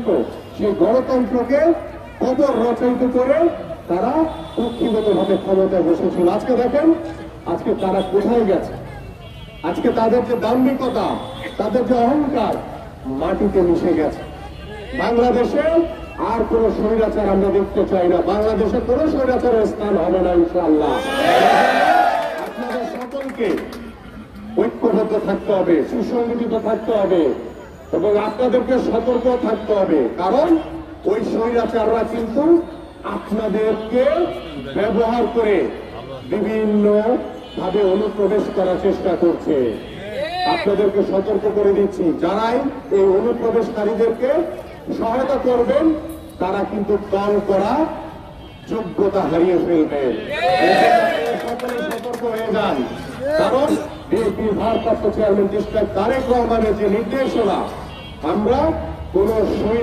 গণতন্ত্র, সেই গণতন্ত্রকে কবর রচয়িত করে তারা কক্ষিগত ভাবে ক্ষমতায় বসেছিল। আজকে দেখেন, আজকে তারা কোথায় গেছে? আজকে তাদের যে দাম্ভিকতা, তাদের যে অহংকার মাটিতে মিশে গেছে। বাংলাদেশে আর কোন স্বৈরাচার আমরা দেখতে চাই না। বাংলাদেশে কোন স্বৈরাচারের স্থান হবে না ইনশাআল্লাহ। আপনাদের সকলকে ঐক্যবদ্ধ থাকতে হবে, সুসংগঠিত থাকতে হবে এবং আপনাদেরকে সতর্ক থাকতে হবে। কারণ ওই স্বৈরাচাররা কিন্তু আপনাদেরকে ব্যবহার করে বিভিন্ন ভাবে অনুপ্রবেশ করার চেষ্টা করছে। আপনাদেরকে সতর্ক করে দিচ্ছি, যারাই এই অনুপ্রবেশকারীদেরকে সহায়তা করবেন তারা কিন্তু দল করা যোগ্যতা হারিয়ে ফেলবেন। সকলে সতর্ক হয়ে যান। কারণ বিএনপির ভারপ্রাপ্ত চেয়ারম্যান তারেক রহমানের যে নির্দেশনা, আমরা কোন